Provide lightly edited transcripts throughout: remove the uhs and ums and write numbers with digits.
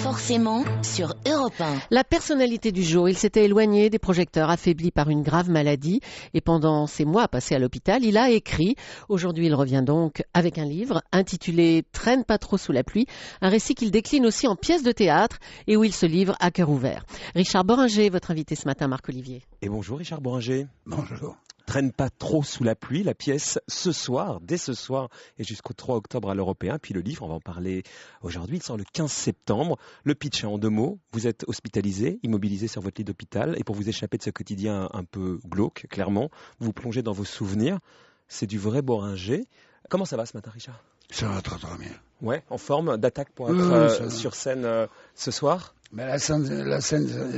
forcément sur Europe 1. La personnalité du jour, il s'était éloigné des projecteurs, affaibli par une grave maladie et pendant ces mois passés à l'hôpital, il a écrit. Aujourd'hui, il revient donc avec un livre intitulé « Traîne pas trop sous la pluie », un récit qu'il décline aussi en pièce de théâtre et où il se livre à cœur ouvert. Richard Bohringer, votre invité ce matin, Marc-Olivier. Et bonjour Richard Bohringer. Bonjour. Traîne pas trop sous la pluie, la pièce ce soir, dès ce soir et jusqu'au 3 octobre à l'Européen. Puis le livre, on va en parler aujourd'hui, il sort le 15 septembre. Le pitch en 2 mots, vous êtes hospitalisé, immobilisé sur votre lit d'hôpital et pour vous échapper de ce quotidien un peu glauque, clairement, vous vous plongez dans vos souvenirs. C'est du vrai Bohringer. Comment ça va ce matin Richard ? Ça va très très bien. Ouais, en forme d'attaque pour être sur scène ce soir ? Mais la scène,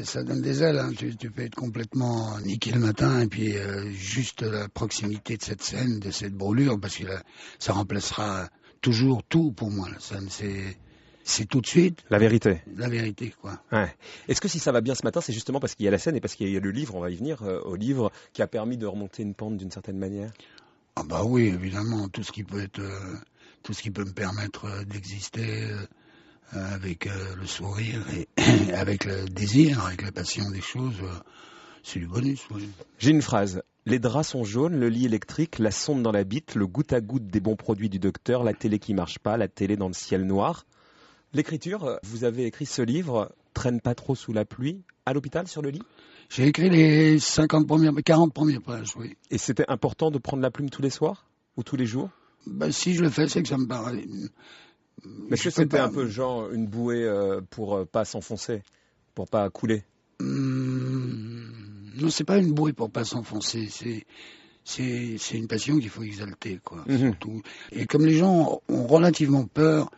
ça donne des ailes. Hein. Tu peux être complètement niqué le matin et puis juste la proximité de cette scène, de cette brûlure, parce que ça remplacera toujours tout pour moi. La scène, c'est tout de suite. La vérité. La vérité, quoi. Ouais. Est-ce que si ça va bien ce matin, c'est justement parce qu'il y a la scène et parce qu'il y a le livre, on va y venir, au livre, qui a permis de remonter une pente d'une certaine manière ? Ah bah oui, évidemment, tout ce qui peut me permettre d'exister avec le sourire et avec le désir, avec la passion des choses, c'est du bonus. Oui. J'ai une phrase. Les draps sont jaunes, le lit électrique, la sonde dans la bite, le goutte à goutte des bons produits du docteur, la télé qui marche pas, la télé dans le ciel noir. L'écriture, vous avez écrit ce livre, Traîne pas trop sous la pluie, à l'hôpital sur le lit ? J'ai écrit les 40 premières pages, oui. Et c'était important de prendre la plume tous les soirs ou tous les jours ? Ben, si je le fais, c'est que ça me paraît. Mais est-ce que c'était un peu genre une bouée pour pas s'enfoncer, pour pas couler ? Non, c'est pas une bouée pour pas s'enfoncer. C'est une passion qu'il faut exalter, quoi. Surtout. Et comme les gens ont relativement peur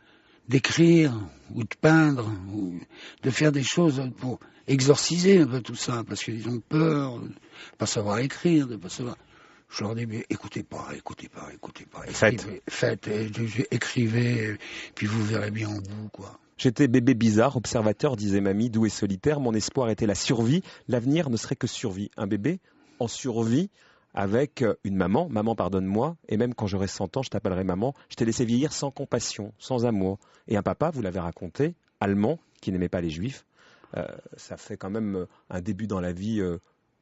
d'écrire ou de peindre ou de faire des choses pour exorciser un peu tout ça, parce qu'ils ont peur de pas savoir écrire, de pas savoir. Je leur dis, mais écoutez pas. Faites, écrivez, puis vous verrez bien en vous, quoi. J'étais bébé bizarre, observateur, disait mamie, doux et solitaire. Mon espoir était la survie. L'avenir ne serait que survie. Un bébé en survie avec une maman. Maman, pardonne-moi. Et même quand j'aurai 100 ans, je t'appellerai maman. Je t'ai laissé vieillir sans compassion, sans amour. Et un papa, vous l'avez raconté, allemand, qui n'aimait pas les juifs. Ça fait quand même un début dans la vie.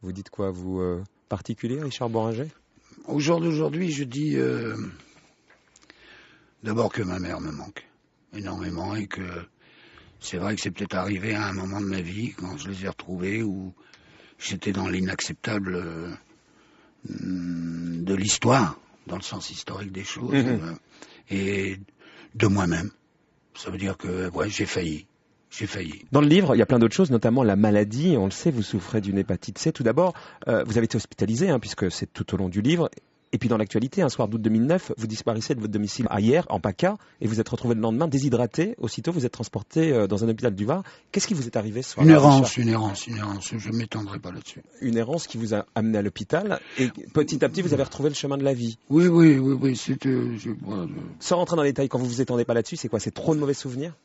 Vous dites quoi, vous particulier, Richard Bohringer ? Au jour d'aujourd'hui, je dis d'abord que ma mère me manque énormément et que c'est vrai que c'est peut-être arrivé à un moment de ma vie quand je les ai retrouvés où j'étais dans l'inacceptable de l'histoire, dans le sens historique des choses, et de moi-même. Ça veut dire que j'ai failli. Dans le livre, il y a plein d'autres choses, notamment la maladie. On le sait, vous souffrez d'une hépatite C. Tout d'abord, vous avez été hospitalisé, puisque c'est tout au long du livre. Et puis dans l'actualité, un soir d'août 2009, vous disparaissez de votre domicile à Hyères, en PACA, et vous êtes retrouvé le lendemain déshydraté. Aussitôt, vous êtes transporté dans un hôpital du Var. Qu'est-ce qui vous est arrivé ce soir-là ? Une errance. Je ne m'étendrai pas là-dessus. Une errance qui vous a amené à l'hôpital, et petit à petit, vous avez retrouvé le chemin de la vie. Oui. Sans rentrer dans les détails, quand vous vous étendez pas là-dessus, c'est quoi ? C'est trop de mauvais souvenirs ?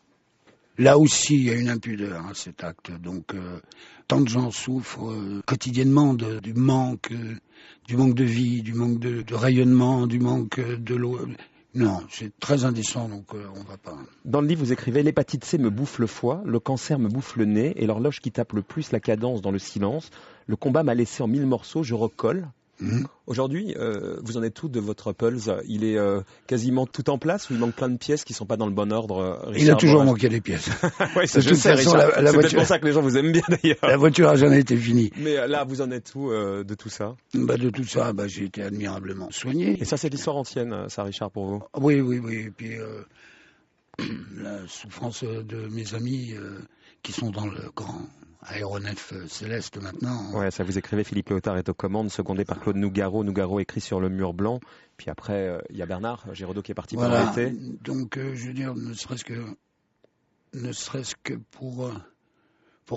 Là aussi, il y a une impudeur à cet acte. Donc, tant de gens souffrent quotidiennement du manque de vie, du manque de rayonnement, du manque de l'eau. Non, c'est très indécent, donc on va pas. Dans le livre, vous écrivez « L'hépatite C me bouffe le foie, le cancer me bouffe le nez, et l'horloge qui tape le plus la cadence dans le silence. Le combat m'a laissé en 1000 morceaux, je recolle. » Aujourd'hui, vous en êtes où de votre Pulse ? Il est quasiment tout en place ou il manque plein de pièces qui ne sont pas dans le bon ordre, Richard ? Il a toujours manqué des pièces. Oui, ça je sais, Richard. C'est peut-être pour ça que les gens vous aiment bien d'ailleurs. La voiture n'a jamais été finie. Mais là, vous en êtes où de tout ça ? De tout ça, j'ai été admirablement soigné. Et ça, c'est l'histoire ancienne, ça, Richard, pour vous ? Oui. Et puis, la souffrance de mes amis qui sont dans le grand aéronef céleste maintenant. Ouais, ça vous écrivez, Philippe Léotard est aux commandes, secondé par Claude Nougaro. Nougaro écrit sur le mur blanc. Puis après, il y a Bernard Giraudot qui est parti pour l'été. Donc, je veux dire, ne serait-ce que pour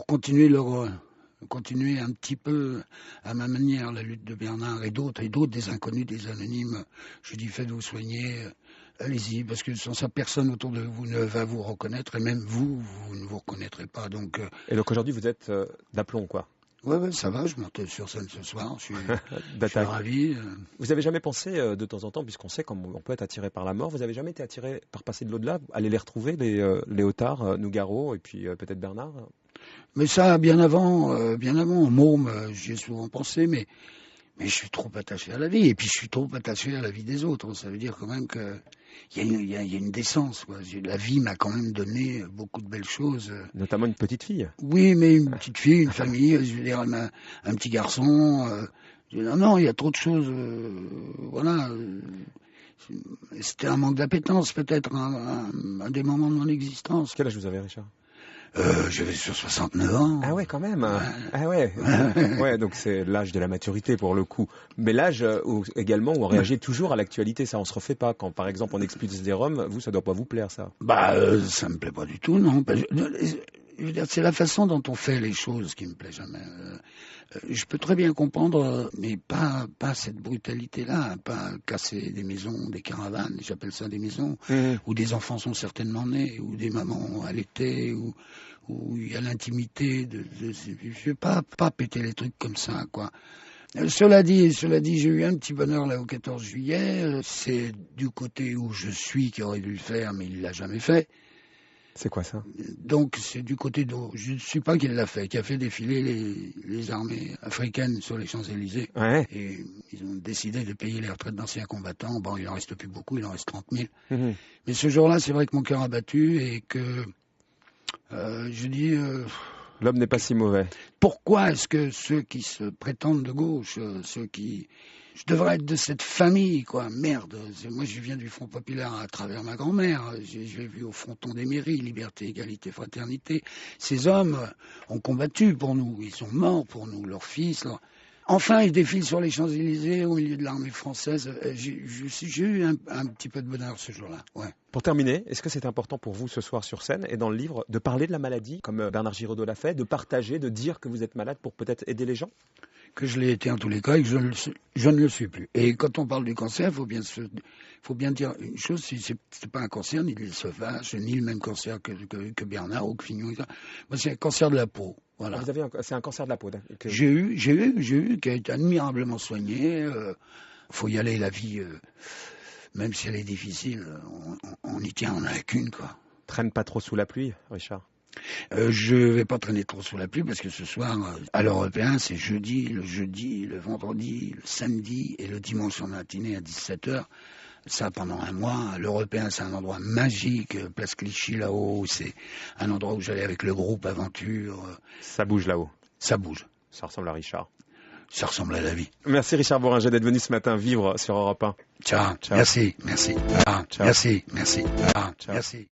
continuer continuer un petit peu à ma manière la lutte de Bernard et d'autres des inconnus, des anonymes. Je dis, faites-vous soigner. Allez-y, parce que sans ça, personne autour de vous ne va vous reconnaître, et même vous ne vous reconnaîtrez pas. Donc, Et donc aujourd'hui, vous êtes d'aplomb, quoi. Ouais, ça va, je monte sur scène ce soir, je suis ravi. Vous avez jamais pensé, de temps en temps, puisqu'on sait qu'on peut être attiré par la mort, vous avez jamais été attiré par passer de l'au-delà, aller les retrouver, les Léotard, Nougaro et puis peut-être Bernard? Mais ça, bien avant, en môme, j'y ai souvent pensé, mais je suis trop attaché à la vie, et puis je suis trop attaché à la vie des autres. Ça veut dire quand même qu'il y a une décence, quoi. La vie m'a quand même donné beaucoup de belles choses. Notamment une petite fille. Oui, mais une petite fille, une famille, je veux dire, un petit garçon. Non, il y a trop de choses. Voilà. C'était un manque d'appétence, peut-être, un des moments de mon existence. Quel âge vous avez, Richard? J'avais sur 69 ans. Ah ouais, quand même. Ah ouais. Ouais, donc c'est l'âge de la maturité pour le coup. Mais l'âge également où on réagit toujours à l'actualité, ça on se refait pas. Quand par exemple on expulse des Roms, vous ça doit pas vous plaire ça? Ça me plaît pas du tout, non. Je veux dire, c'est la façon dont on fait les choses qui me plaît jamais. Je peux très bien comprendre, mais pas cette brutalité-là, pas casser des maisons, des caravanes, j'appelle ça des maisons, où des enfants sont certainement nés, où des mamans allaitaient, où il y a l'intimité je veux pas péter les trucs comme ça, quoi. Cela dit, j'ai eu un petit bonheur là au 14 juillet. C'est du côté où je suis qui aurait dû le faire, mais il l'a jamais fait. C'est quoi ça? Donc c'est du côté d'où je ne suis pas qu'il l'a fait, qui a fait défiler les armées africaines sur les Champs-Élysées. Ouais. Et ils ont décidé de payer les retraites d'anciens combattants. Bon, il en reste plus beaucoup, il en reste 30 000. Mais ce jour-là, c'est vrai que mon cœur a battu et que je dis... L'homme n'est pas si mauvais. Pourquoi est-ce que ceux qui se prétendent de gauche, je devrais être de cette famille, quoi. Merde. Moi, je viens du Front populaire à travers ma grand-mère. J'ai vu au fronton des mairies, liberté, égalité, fraternité. Ces hommes ont combattu pour nous. Ils sont morts pour nous, leurs fils. Enfin, ils défilent sur les Champs-Élysées au milieu de l'armée française. J'ai eu un petit peu de bonheur ce jour-là. Ouais. Pour terminer, est-ce que c'est important pour vous ce soir sur scène et dans le livre de parler de la maladie, comme Bernard Giraudot l'a fait, de partager, de dire que vous êtes malade pour peut-être aider les gens? Que je l'ai été en tous les cas et que je ne le suis plus. Et quand on parle du cancer, il faut bien dire une chose, c'est pas un cancer, ni le sauvage, ni le même cancer que Bernard ou que Fignon. Moi, c'est un cancer de la peau. Voilà. C'est un cancer de la peau. J'ai eu, qui a été admirablement soigné. Faut y aller, la vie, même si elle est difficile, on y tient, on n'a qu'une, quoi. Traîne pas trop sous la pluie, Richard? Je vais pas traîner trop sous la pluie parce que ce soir, à l'Européen, c'est jeudi, le vendredi, le samedi et le dimanche en matinée à 17h. Ça pendant un mois. L'Européen, c'est un endroit magique, place Clichy là-haut. C'est un endroit où j'allais avec le groupe Aventure. Ça bouge là-haut. Ça bouge. Ça ressemble à Richard. Ça ressemble à la vie. Merci Richard Bohringer d'être venu ce matin vivre sur Europe 1. Ciao. Merci. Ciao. Merci.